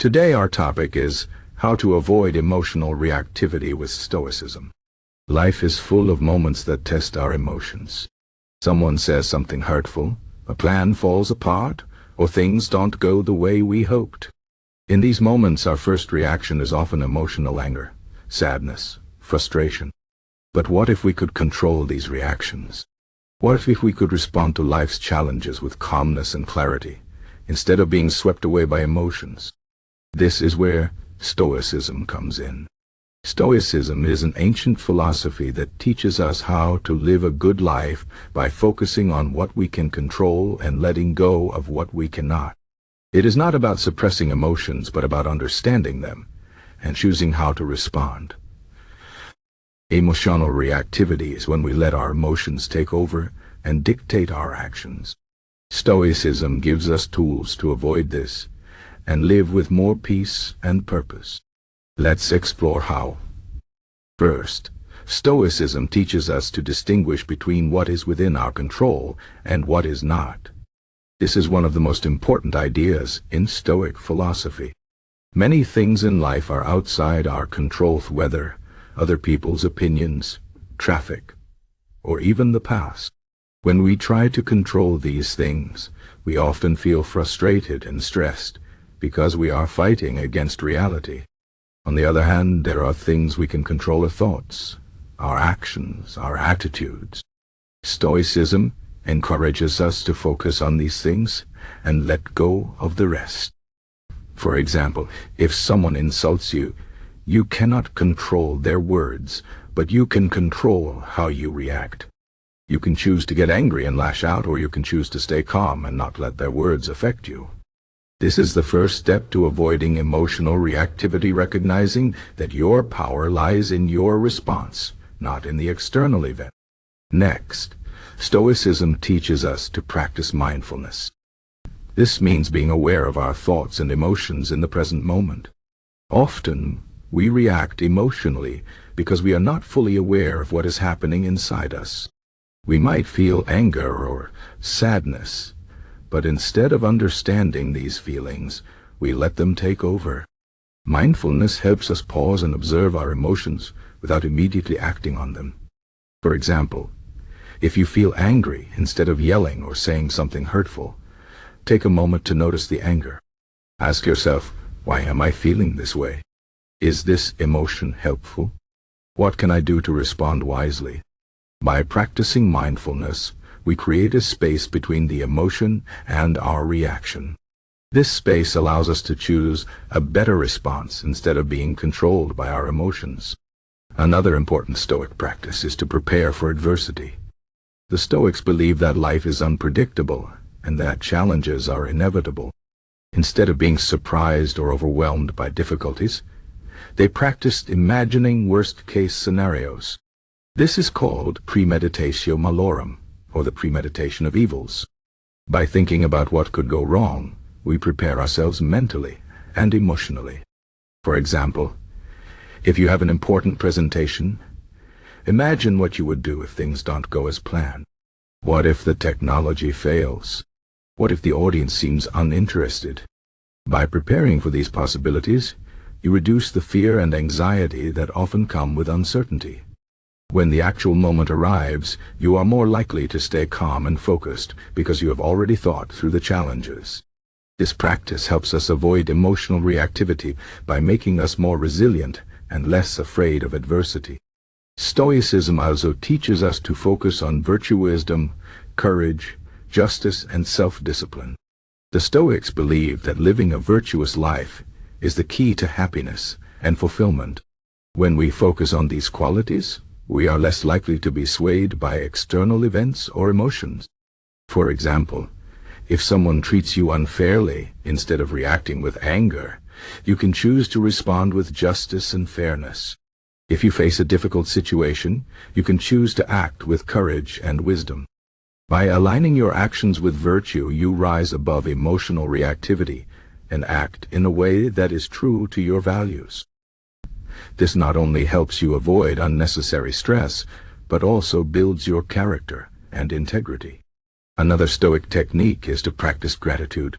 Today our topic is how to avoid emotional reactivity with Stoicism. Life is full of moments that test our emotions. Someone says something hurtful, a plan falls apart, or things don't go the way we hoped. In these moments our first reaction is often emotional anger, sadness, frustration. But what if we could control these reactions? What if we could respond to life's challenges with calmness and clarity, instead of being swept away by emotions? This is where Stoicism comes in. Stoicism is an ancient philosophy that teaches us how to live a good life by focusing on what we can control and letting go of what we cannot. It is not about suppressing emotions, but about understanding them and choosing how to respond. Emotional reactivity is when we let our emotions take over and dictate our actions. Stoicism gives us tools to avoid this and live with more peace and purpose. Let's explore how. First, Stoicism teaches us to distinguish between what is within our control and what is not. This is one of the most important ideas in Stoic philosophy. Many things in life are outside our control, whether other people's opinions, traffic, or even the past. When we try to control these things, we often feel frustrated and stressed because we are fighting against reality. On the other hand, there are things we can control: our thoughts, our actions, our attitudes. Stoicism encourages us to focus on these things and let go of the rest. For example, if someone insults you, you cannot control their words, but you can control how you react. You can choose to get angry and lash out, or you can choose to stay calm and not let their words affect you. This is the first step to avoiding emotional reactivity, recognizing that your power lies in your response, not in the external event. Next, Stoicism teaches us to practice mindfulness. This means being aware of our thoughts and emotions in the present moment. Often, we react emotionally because we are not fully aware of what is happening inside us. We might feel anger or sadness, but instead of understanding these feelings, we let them take over. Mindfulness helps us pause and observe our emotions without immediately acting on them. For example, if you feel angry, instead of yelling or saying something hurtful, take a moment to notice the anger. Ask yourself, why am I feeling this way? Is this emotion helpful? What can I do to respond wisely? By practicing mindfulness, we create a space between the emotion and our reaction. This space allows us to choose a better response instead of being controlled by our emotions. Another important Stoic practice is to prepare for adversity. The Stoics believe that life is unpredictable and that challenges are inevitable. Instead of being surprised or overwhelmed by difficulties, they practiced imagining worst-case scenarios. This is called premeditatio malorum, or the premeditation of evils. By thinking about what could go wrong, we prepare ourselves mentally and emotionally. For example, if you have an important presentation, imagine what you would do if things don't go as planned. What if the technology fails? What if the audience seems uninterested? By preparing for these possibilities, you reduce the fear and anxiety that often come with uncertainty. When the actual moment arrives, you are more likely to stay calm and focused because you have already thought through the challenges. This practice helps us avoid emotional reactivity by making us more resilient and less afraid of adversity. Stoicism also teaches us to focus on virtue, wisdom, courage, justice, and self-discipline. The Stoics believe that living a virtuous life is the key to happiness and fulfillment. When we focus on these qualities, we are less likely to be swayed by external events or emotions. For example, if someone treats you unfairly, instead of reacting with anger, you can choose to respond with justice and fairness. If you face a difficult situation, you can choose to act with courage and wisdom. By aligning your actions with virtue, you rise above emotional reactivity and act in a way that is true to your values. This not only helps you avoid unnecessary stress, but also builds your character and integrity. Another Stoic technique is to practice gratitude.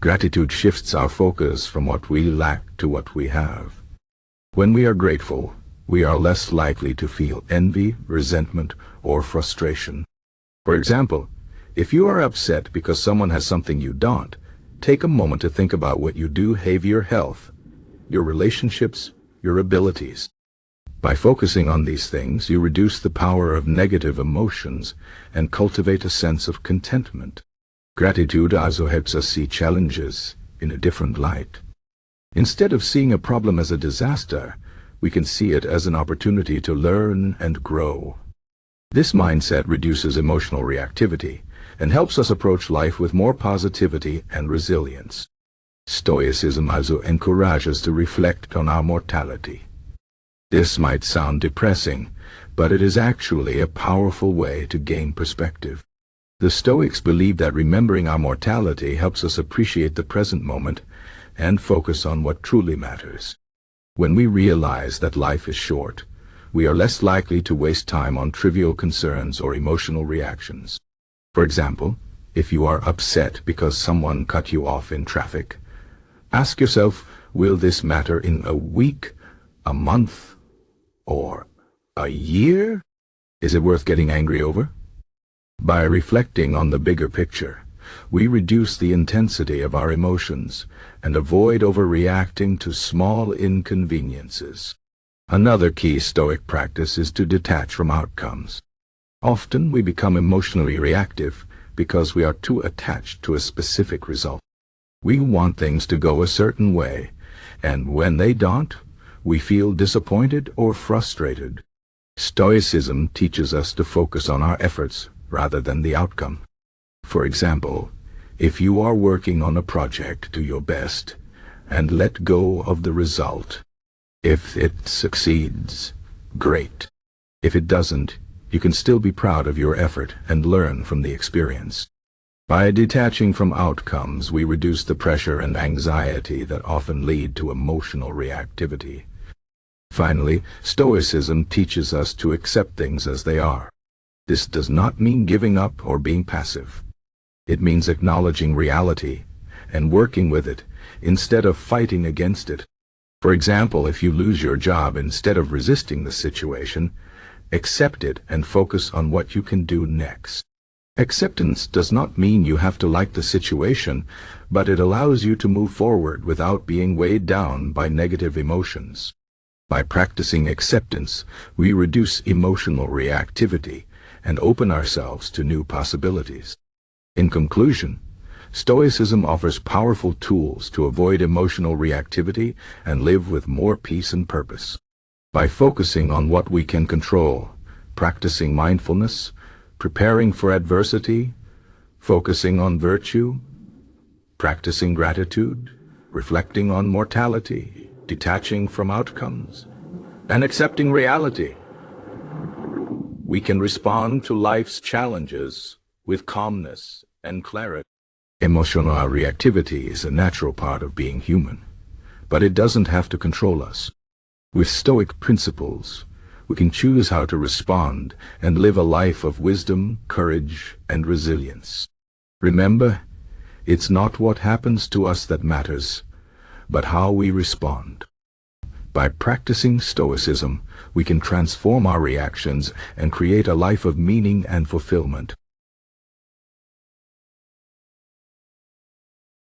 Gratitude shifts our focus from what we lack to what we have. When we are grateful, we are less likely to feel envy, resentment, or frustration. For example, if you are upset because someone has something you don't, take a moment to think about what you do have your health, your relationships, your abilities. By focusing on these things, you reduce the power of negative emotions and cultivate a sense of contentment. Gratitude also helps us see challenges in a different light. Instead of seeing a problem as a disaster, we can see it as an opportunity to learn and grow. This mindset reduces emotional reactivity and helps us approach life with more positivity and resilience. Stoicism also encourages us to reflect on our mortality. This might sound depressing, but it is actually a powerful way to gain perspective. The Stoics believe that remembering our mortality helps us appreciate the present moment and focus on what truly matters. When we realize that life is short, we are less likely to waste time on trivial concerns or emotional reactions. For example, if you are upset because someone cut you off in traffic, ask yourself, will this matter in a week, a month, or a year? Is it worth getting angry over? By reflecting on the bigger picture, we reduce the intensity of our emotions and avoid overreacting to small inconveniences. Another key Stoic practice is to detach from outcomes. Often we become emotionally reactive because we are too attached to a specific result. We want things to go a certain way, and when they don't, we feel disappointed or frustrated. Stoicism teaches us to focus on our efforts rather than the outcome. For example, if you are working on a project to your best and let go of the result, if it succeeds, great. If it doesn't, you can still be proud of your effort and learn from the experience. By detaching from outcomes, we reduce the pressure and anxiety that often lead to emotional reactivity. Finally, Stoicism teaches us to accept things as they are. This does not mean giving up or being passive. It means acknowledging reality and working with it instead of fighting against it. For example, if you lose your job, instead of resisting the situation, accept it and focus on what you can do next. Acceptance does not mean you have to like the situation, but it allows you to move forward without being weighed down by negative emotions. By practicing acceptance, we reduce emotional reactivity and open ourselves to new possibilities. In conclusion, Stoicism offers powerful tools to avoid emotional reactivity and live with more peace and purpose. By focusing on what we can control, practicing mindfulness, preparing for adversity, focusing on virtue, practicing gratitude, reflecting on mortality, detaching from outcomes, and accepting reality, we can respond to life's challenges with calmness and clarity. Emotional reactivity is a natural part of being human, but it doesn't have to control us. With Stoic principles, we can choose how to respond and live a life of wisdom, courage, and resilience. Remember, it's not what happens to us that matters, but how we respond. By practicing Stoicism, we can transform our reactions and create a life of meaning and fulfillment.